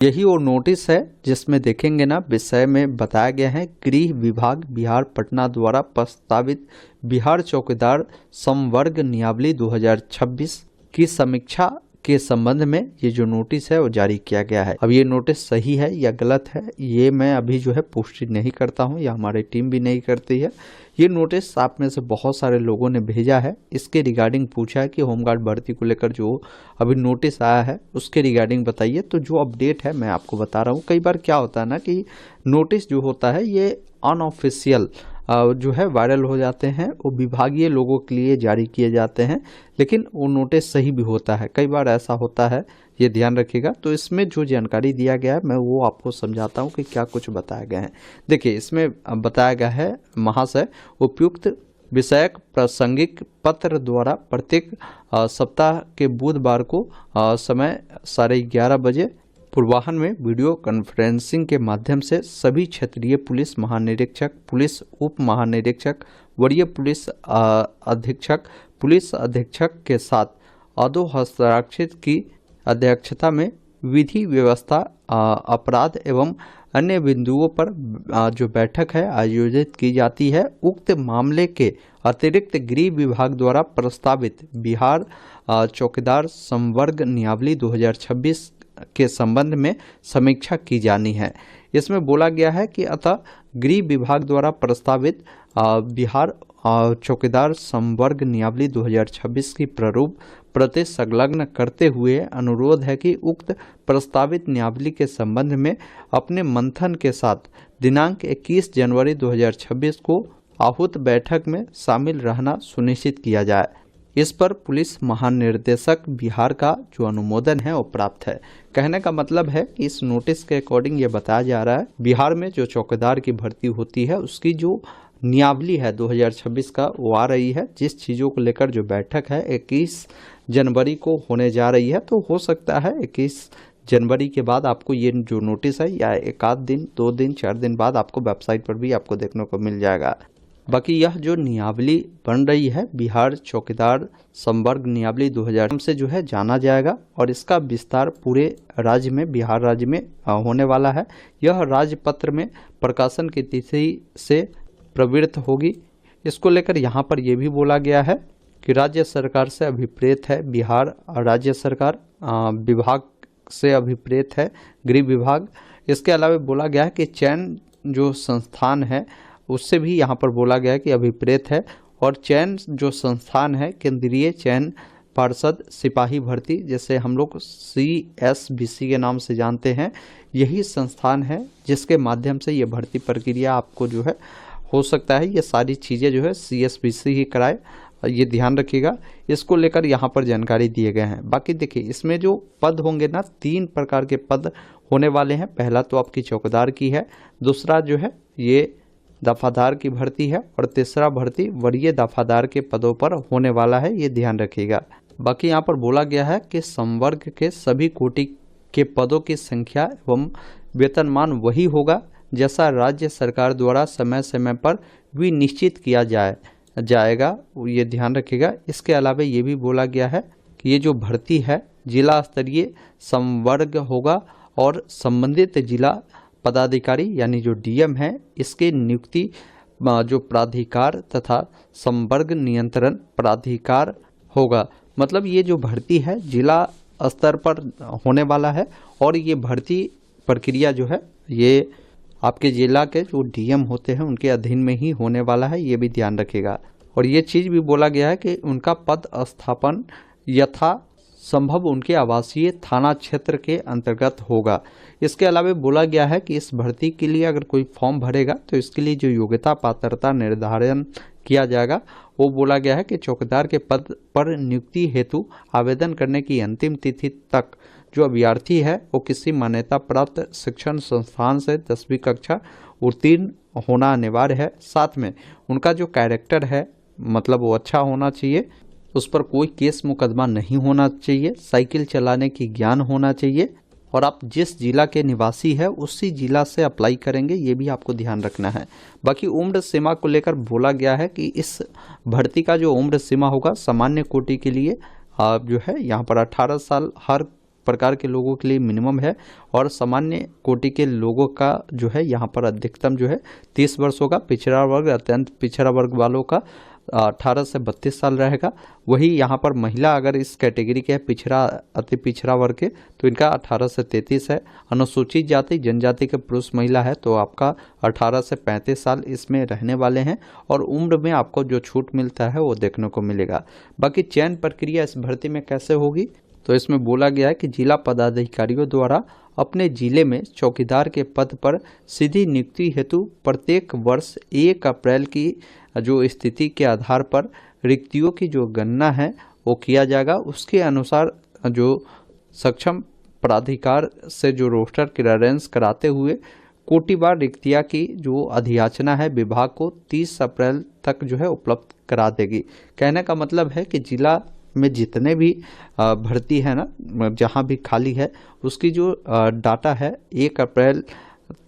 यही वो नोटिस है जिसमें देखेंगे ना, विषय में बताया गया है गृह विभाग बिहार पटना द्वारा प्रस्तावित बिहार चौकीदार संवर्ग नियमावली 2026 की समीक्षा के संबंध में ये जो नोटिस है वो जारी किया गया है। अब ये नोटिस सही है या गलत है ये मैं अभी जो है पुष्टि नहीं करता हूँ या हमारी टीम भी नहीं करती है। ये नोटिस आप में से बहुत सारे लोगों ने भेजा है, इसके रिगार्डिंग पूछा है कि होमगार्ड भर्ती को लेकर जो अभी नोटिस आया है उसके रिगार्डिंग बताइए। तो जो अपडेट है मैं आपको बता रहा हूँ। कई बार क्या होता है ना कि नोटिस जो होता है ये अनऑफिशियल जो है वायरल हो जाते हैं, वो विभागीय लोगों के लिए जारी किए जाते हैं, लेकिन वो नोटिस सही भी होता है। कई बार ऐसा होता है, ये ध्यान रखिएगा। तो इसमें जो जानकारी दिया गया है मैं वो आपको समझाता हूँ कि क्या कुछ बताया गया है। देखिए इसमें बताया गया है महाशय, उपयुक्त विषयक प्रासंगिक पत्र द्वारा प्रत्येक सप्ताह के बुधवार को समय 11:30 बजे पूर्वाह्न में वीडियो कॉन्फ्रेंसिंग के माध्यम से सभी क्षेत्रीय पुलिस महानिरीक्षक, पुलिस उप महानिरीक्षक, वरीय पुलिस अधीक्षक के साथ अधोहस्ताक्षरित की अध्यक्षता में विधि व्यवस्था, अपराध एवं अन्य बिंदुओं पर जो बैठक है आयोजित की जाती है। उक्त मामले के अतिरिक्त गृह विभाग द्वारा प्रस्तावित बिहार चौकीदार संवर्ग नियमावली 2026 के संबंध में समीक्षा की जानी है। इसमें बोला गया है कि अतः गृह विभाग द्वारा प्रस्तावित बिहार चौकीदार संवर्ग नियमावली 2026 की प्रारूप प्रति संलग्न करते हुए अनुरोध है कि उक्त प्रस्तावित नियमावली के संबंध में अपने मंथन के साथ दिनांक 21 जनवरी 2026 को आहूत बैठक में शामिल रहना सुनिश्चित किया जाए। इस पर पुलिस महानिर्देशक बिहार का जो अनुमोदन है वो प्राप्त है। कहने का मतलब है कि इस नोटिस के अकॉर्डिंग ये बताया जा रहा है बिहार में जो चौकीदार की भर्ती होती है उसकी जो नियमावली है 2026 का वो आ रही है। जिस चीज़ों को लेकर जो बैठक है 21 जनवरी को होने जा रही है, तो हो सकता है 21 जनवरी के बाद आपको ये जो नोटिस है या एक आध दिन, 2 दिन, 4 दिन बाद आपको वेबसाइट पर भी आपको देखने को मिल जाएगा। बाकी यह जो नियमावली बन रही है बिहार चौकीदार संवर्ग नियमावली 2000 से जो है जाना जाएगा और इसका विस्तार पूरे राज्य में, बिहार राज्य में होने वाला है। यह राजपत्र में प्रकाशन की तिथि से प्रवृत्त होगी। इसको लेकर यहाँ पर यह भी बोला गया है कि राज्य सरकार से अभिप्रेत है बिहार, राज्य सरकार विभाग से अभिप्रेत है गृह विभाग। इसके अलावा बोला गया है कि चयन जो संस्थान है उससे भी यहाँ पर बोला गया है कि अभिप्रेत है, और चयन जो संस्थान है केंद्रीय चयन पार्षद सिपाही भर्ती, जैसे हम लोग CSBC के नाम से जानते हैं, यही संस्थान है जिसके माध्यम से ये भर्ती प्रक्रिया आपको जो है हो सकता है ये सारी चीज़ें जो है CSBC ही कराए, ये ध्यान रखिएगा। इसको लेकर यहाँ पर जानकारी दिए गए हैं। बाकी देखिए इसमें जो पद होंगे ना, 3 प्रकार के पद होने वाले हैं। पहला तो आपकी चौकीदार की है, दूसरा जो है ये दफादार की भर्ती है, और तीसरा भर्ती वरीय दफादार के पदों पर होने वाला है, ये ध्यान रखिएगा। बाकी यहाँ पर बोला गया है कि संवर्ग के सभी कोटि के पदों की संख्या एवं वेतनमान वही होगा जैसा राज्य सरकार द्वारा समय समय पर भी निश्चित किया जाएगा, ये ध्यान रखिएगा। इसके अलावा ये भी बोला गया है कि ये जो भर्ती है जिला स्तरीय संवर्ग होगा और संबंधित जिला पदाधिकारी यानी जो DM है इसके नियुक्ति जो प्राधिकार तथा संवर्ग नियंत्रण प्राधिकार होगा। मतलब ये जो भर्ती है जिला स्तर पर होने वाला है, और ये भर्ती प्रक्रिया जो है ये आपके जिला के जो DM होते हैं उनके अधीन में ही होने वाला है, ये भी ध्यान रखिएगा। और ये चीज़ भी बोला गया है कि उनका पद स्थापन यथा संभव उनके आवासीय थाना क्षेत्र के अंतर्गत होगा। इसके अलावा बोला गया है कि इस भर्ती के लिए अगर कोई फॉर्म भरेगा तो इसके लिए जो योग्यता पात्रता निर्धारण किया जाएगा वो बोला गया है कि चौकीदार के पद पर नियुक्ति हेतु आवेदन करने की अंतिम तिथि तक जो अभ्यर्थी है वो किसी मान्यता प्राप्त शिक्षण संस्थान से 10वीं कक्षा उत्तीर्ण होना अनिवार्य है। साथ में उनका जो कैरेक्टर है मतलब वो अच्छा होना चाहिए, उस पर कोई केस मुकदमा नहीं होना चाहिए, साइकिल चलाने की ज्ञान होना चाहिए, और आप जिस जिला के निवासी है उसी जिला से अप्लाई करेंगे, ये भी आपको ध्यान रखना है। बाकी उम्र सीमा को लेकर बोला गया है कि इस भर्ती का जो उम्र सीमा होगा सामान्य कोटि के लिए जो है यहाँ पर 18 साल हर प्रकार के लोगों के लिए मिनिमम है और सामान्य कोटि के लोगों का जो है यहाँ पर अधिकतम जो है 30 वर्ष होगा। पिछड़ा वर्ग, अत्यंत पिछड़ा वर्ग वालों का 18 से 32 साल रहेगा। वही यहाँ पर महिला अगर इस कैटेगरी के है, पिछड़ा अति पिछड़ा वर्ग के, तो इनका 18 से 33 है। अनुसूचित जाति जनजाति के पुरुष महिला है तो आपका 18 से 35 साल इसमें रहने वाले हैं और उम्र में आपको जो छूट मिलता है वो देखने को मिलेगा। बाकी चयन प्रक्रिया इस भर्ती में कैसे होगी, तो इसमें बोला गया है कि जिला पदाधिकारियों द्वारा अपने जिले में चौकीदार के पद पर सीधी नियुक्ति हेतु प्रत्येक वर्ष 1 अप्रैल की जो स्थिति के आधार पर रिक्तियों की जो गणना है वो किया जाएगा। उसके अनुसार जो सक्षम प्राधिकार से जो रोस्टर क्लियरेंस कराते हुए कोटिवार रिक्तियाँ की जो अधियाचना है विभाग को 30 अप्रैल तक जो है उपलब्ध करा देगी। कहने का मतलब है कि जिला में जितने भी भर्ती है ना, जहाँ भी खाली है उसकी जो डाटा है 1 अप्रैल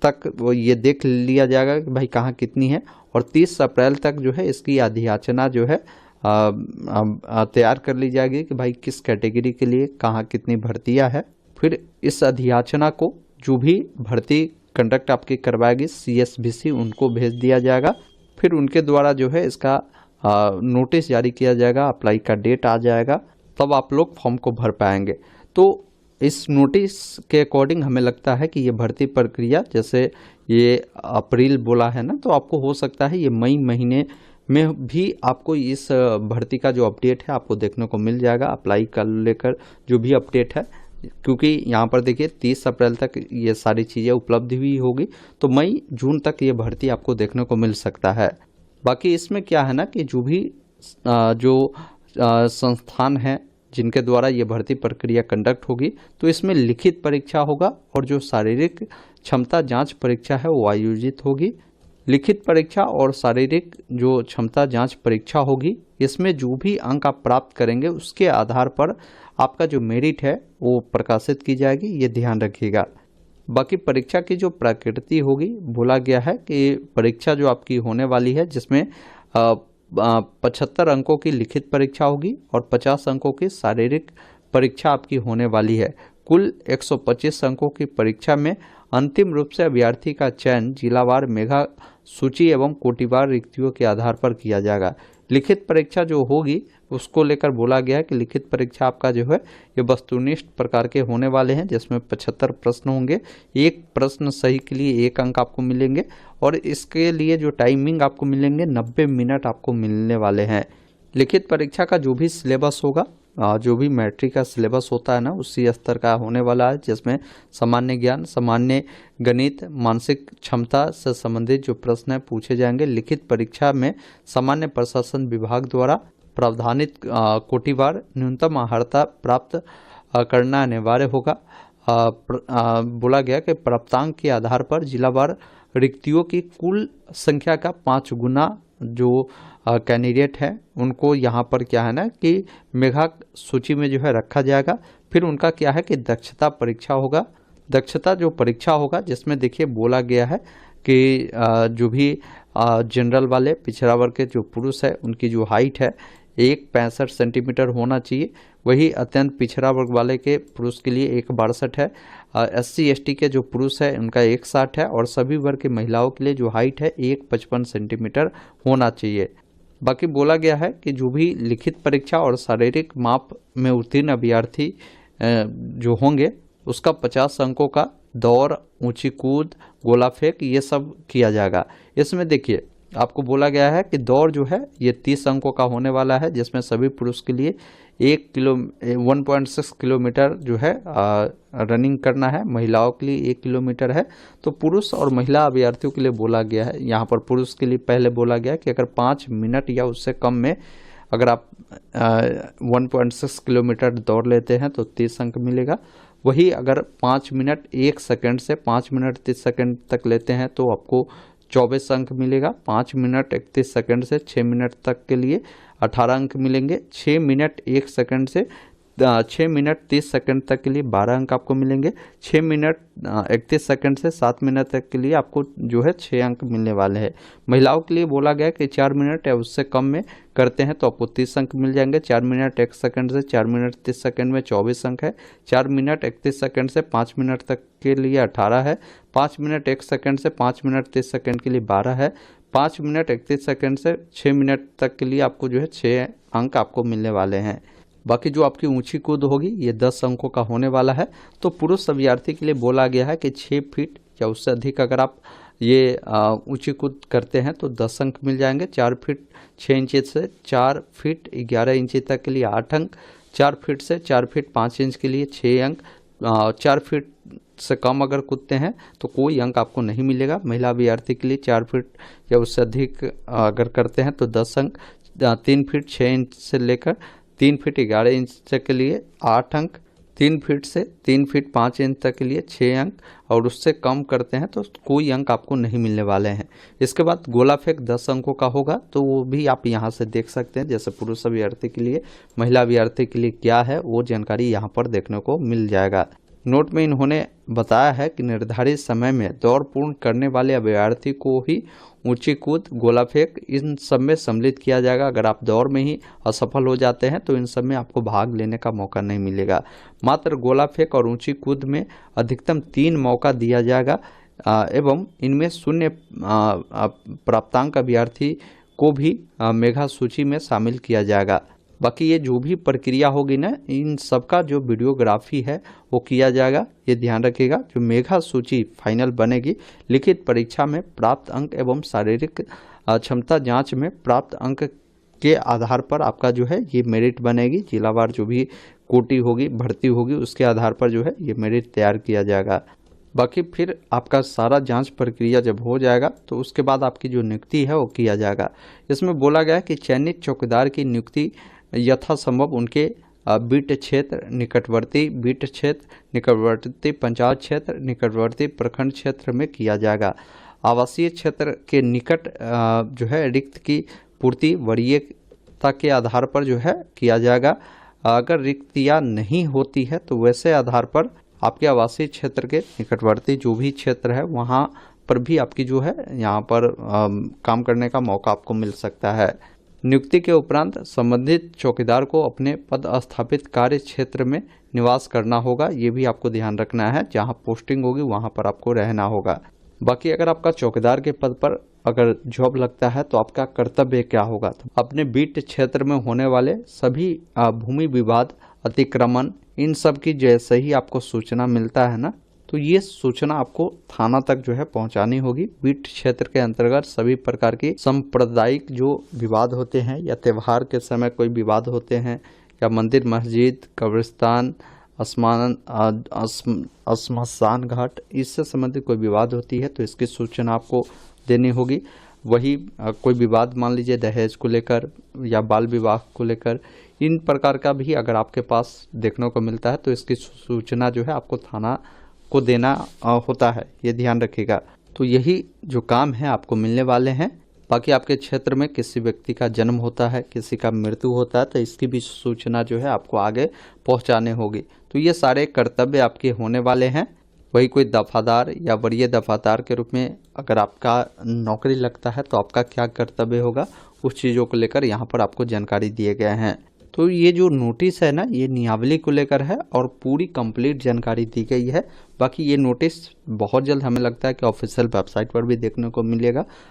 तक वो ये देख लिया जाएगा कि भाई कहाँ कितनी है और 30 अप्रैल तक जो है इसकी अधियाचना जो है तैयार कर ली जाएगी कि भाई किस कैटेगरी के लिए कहाँ कितनी भर्तियाँ है। फिर इस अधियाचना को जो भी भर्ती कंडक्ट आपकी करवाएगी CSBC उनको भेज दिया जाएगा। फिर उनके द्वारा जो है इसका नोटिस जारी किया जाएगा, अप्लाई का डेट आ जाएगा, तब आप लोग फॉर्म को भर पाएंगे। तो इस नोटिस के अकॉर्डिंग हमें लगता है कि ये भर्ती प्रक्रिया जैसे ये अप्रैल बोला है ना, तो आपको हो सकता है ये मई महीने में भी आपको इस भर्ती का जो अपडेट है आपको देखने को मिल जाएगा। अप्लाई कर लेकर जो भी अपडेट है, क्योंकि यहाँ पर देखिए 30 अप्रैल तक ये सारी चीज़ें उपलब्ध हुई होगी, तो मई जून तक ये भर्ती आपको देखने को मिल सकता है। बाकी इसमें क्या है ना कि जो भी संस्थान हैं जिनके द्वारा ये भर्ती प्रक्रिया कंडक्ट होगी, तो इसमें लिखित परीक्षा होगा और जो शारीरिक क्षमता जांच परीक्षा है वो आयोजित होगी। लिखित परीक्षा और शारीरिक जो क्षमता जांच परीक्षा होगी, इसमें जो भी अंक आप प्राप्त करेंगे उसके आधार पर आपका जो मेरिट है वो प्रकाशित की जाएगी, ये ध्यान रखिएगा। बाकी परीक्षा की जो प्रकृति होगी, बोला गया है कि परीक्षा जो आपकी होने वाली है जिसमें 75 अंकों की लिखित परीक्षा होगी और 50 अंकों की शारीरिक परीक्षा आपकी होने वाली है। कुल 125 अंकों की परीक्षा में अंतिम रूप से अभ्यर्थी का चयन जिलावार मेधा सूची एवं कोटिवार रिक्तियों के आधार पर किया जाएगा। लिखित परीक्षा जो होगी उसको लेकर बोला गया है कि लिखित परीक्षा आपका जो है ये वस्तुनिष्ठ प्रकार के होने वाले हैं, जिसमें 75 प्रश्न होंगे। एक प्रश्न सही के लिए 1 अंक आपको मिलेंगे और इसके लिए जो टाइमिंग आपको मिलेंगे 90 मिनट आपको मिलने वाले हैं। लिखित परीक्षा का जो भी सिलेबस होगा, जो भी मैट्रिक का सिलेबस होता है ना, उसी स्तर का होने वाला है, जिसमें सामान्य ज्ञान, सामान्य गणित, मानसिक क्षमता से संबंधित जो प्रश्न है पूछे जाएंगे। लिखित परीक्षा में सामान्य प्रशासन विभाग द्वारा प्रावधानित कोटिवार न्यूनतम अर्हता प्राप्त करना अनिवार्य होगा। बोला गया कि प्राप्तांक के आधार पर जिलावार रिक्तियों की कुल संख्या का 5 गुना जो कैंडिडेट है उनको यहाँ पर क्या है ना कि मेधा सूची में जो है रखा जाएगा। फिर उनका क्या है कि दक्षता परीक्षा होगा। दक्षता जो परीक्षा होगा जिसमें देखिए बोला गया है कि जो भी जनरल वाले पिछड़ा वर्ग के जो पुरुष है उनकी जो हाइट है 1.65 सेंटीमीटर होना चाहिए। वही अत्यंत पिछड़ा वर्ग वाले के पुरुष के लिए 1.62 है। SC ST के जो पुरुष है उनका 1.60 है और सभी वर्ग की महिलाओं के लिए जो हाइट है 1.55 सेंटीमीटर होना चाहिए। बाकी बोला गया है कि जो भी लिखित परीक्षा और शारीरिक माप में उत्तीर्ण अभ्यर्थी जो होंगे उसका 50 अंकों का दौड़, ऊंची कूद, गोला फेंक ये सब किया जाएगा। इसमें देखिए आपको बोला गया है कि दौड़ जो है ये 30 अंकों का होने वाला है, जिसमें सभी पुरुष के लिए 1.6 किलोमीटर जो है रनिंग करना है। महिलाओं के लिए 1 किलोमीटर है। तो पुरुष और महिला अभ्यर्थियों के लिए बोला गया है, यहाँ पर पुरुष के लिए पहले बोला गया है कि अगर 5 मिनट या उससे कम में अगर आप 1.6 किलोमीटर दौड़ लेते हैं तो 30 अंक मिलेगा। वही अगर 5 मिनट 1 सेकंड से 5 मिनट 30 सेकंड तक लेते हैं तो आपको 24 अंक मिलेगा। 5 मिनट 31 सेकंड से 6 मिनट तक के लिए 18 अंक मिलेंगे। 6 मिनट 1 सेकंड से 6 मिनट 30 सेकंड तक के लिए 12 अंक आपको मिलेंगे। 6 मिनट 31 सेकंड से 7 मिनट तक के लिए आपको जो है 6 अंक मिलने वाले हैं। महिलाओं के लिए बोला गया कि 4 मिनट या उससे कम में करते हैं तो आपको 30 अंक मिल जाएंगे। 4 मिनट 1 सेकंड से 4 मिनट 30 सेकंड में 24 अंक है। 4 मिनट 31 सेकंड से 5 मिनट तक के लिए 18 है। 5 मिनट 1 सेकंड से 5 मिनट 30 सेकंड के लिए 12 है। 5 मिनट 31 सेकंड से 6 मिनट तक के लिए आपको जो है 6 अंक आपको मिलने वाले हैं। बाकी जो आपकी ऊंची कूद होगी ये 10 अंकों का होने वाला है। तो पुरुष अभ्यर्थी के लिए बोला गया है कि 6 फीट या उससे अधिक अगर आप ये ऊंची कूद करते हैं तो 10 अंक मिल जाएंगे। 4 फीट 6 इंच से 4 फीट 11 इंच तक के लिए 8 अंक। 4 फीट से 4 फीट 5 इंच के लिए 6 अंक। 4 फीट से कम अगर कूदते हैं तो कोई अंक आपको नहीं मिलेगा। महिला अभ्यर्थी के लिए 4 फीट या उससे अधिक अगर करते हैं तो 10 अंक। 3 फीट 6 इंच से लेकर 3 फीट 11 इंच तक के लिए 8 अंक। 3 फीट से 3 फीट 5 इंच तक के लिए 6 अंक और उससे कम करते हैं तो कोई अंक आपको नहीं मिलने वाले हैं। इसके बाद गोला फेंक 10 अंकों का होगा तो वो भी आप यहाँ से देख सकते हैं। जैसे पुरुष अभ्यर्थी के लिए, महिला अभ्यर्थी के लिए क्या है वो जानकारी यहाँ पर देखने को मिल जाएगा। नोट में इन्होंने बताया है कि निर्धारित समय में दौड़ पूर्ण करने वाले अभ्यर्थी को ही ऊंची कूद, गोला फेंक इन सब में सम्मिलित किया जाएगा। अगर आप दौड़ में ही असफल हो जाते हैं तो इन सब में आपको भाग लेने का मौका नहीं मिलेगा। मात्र गोला फेंक और ऊंची कूद में अधिकतम 3 मौका दिया जाएगा एवं इनमें शून्य प्राप्तांक अभ्यर्थी को भी मेधा सूची में शामिल किया जाएगा। बाकी ये जो भी प्रक्रिया होगी ना, इन सबका जो वीडियोग्राफी है वो किया जाएगा। ये ध्यान रखिएगा, जो मेधा सूची फाइनल बनेगी लिखित परीक्षा में प्राप्त अंक एवं शारीरिक क्षमता जांच में प्राप्त अंक के आधार पर आपका जो है ये मेरिट बनेगी। जिलावार जो भी कोटि होगी, भर्ती होगी, उसके आधार पर जो है ये मेरिट तैयार किया जाएगा। बाकी फिर आपका सारा जांच प्रक्रिया जब हो जाएगा तो उसके बाद आपकी जो नियुक्ति है वो किया जाएगा। इसमें बोला गया है कि चयनित चौकीदार की नियुक्ति यथासंभव उनके बीट क्षेत्र, निकटवर्ती बीट क्षेत्र, निकटवर्ती पंचायत क्षेत्र, निकटवर्ती प्रखंड क्षेत्र में किया जाएगा। आवासीय क्षेत्र के निकट जो है रिक्त की पूर्ति वरीयता के आधार पर जो है किया जाएगा। अगर रिक्तियाँ नहीं होती है तो वैसे आधार पर आपके आवासीय क्षेत्र के निकटवर्ती जो भी क्षेत्र है वहाँ पर भी आपकी जो है यहाँ पर काम करने का मौका आपको मिल सकता है। नियुक्ति के उपरांत संबंधित चौकीदार को अपने पद स्थापित कार्य क्षेत्र में निवास करना होगा। ये भी आपको ध्यान रखना है, जहाँ पोस्टिंग होगी वहाँ पर आपको रहना होगा। बाकी अगर आपका चौकीदार के पद पर अगर जॉब लगता है तो आपका कर्तव्य क्या होगा, तो अपने बीट क्षेत्र में होने वाले सभी भूमि विवाद, अतिक्रमण इन सब की जैसे ही आपको सूचना मिलता है ना, तो ये सूचना आपको थाना तक जो है पहुंचानी होगी। बीट क्षेत्र के अंतर्गत सभी प्रकार की सांप्रदायिक जो विवाद होते हैं या त्यौहार के समय कोई विवाद होते हैं या मंदिर, मस्जिद, कब्रिस्तान, श्मशान घाट इससे संबंधित कोई विवाद होती है तो इसकी सूचना आपको देनी होगी। वही कोई विवाद मान लीजिए दहेज को लेकर या बाल विवाह को लेकर, इन प्रकार का भी अगर आपके पास देखने को मिलता है तो इसकी सूचना जो है आपको थाना को देना होता है, ये ध्यान रखिएगा। तो यही जो काम है आपको मिलने वाले हैं। बाकी आपके क्षेत्र में किसी व्यक्ति का जन्म होता है, किसी का मृत्यु होता है तो इसकी भी सूचना जो है आपको आगे पहुंचाने होगी। तो ये सारे कर्तव्य आपके होने वाले हैं। वही कोई दफादार या वरीय दफादार के रूप में अगर आपका नौकरी लगता है तो आपका क्या कर्तव्य होगा, उस चीज़ों को लेकर यहाँ पर आपको जानकारी दिए गए हैं। तो ये जो नोटिस है ना, ये नियमावली को लेकर है और पूरी कंप्लीट जानकारी दी गई है। बाकी ये नोटिस बहुत जल्द हमें लगता है कि ऑफिशियल वेबसाइट पर भी देखने को मिलेगा।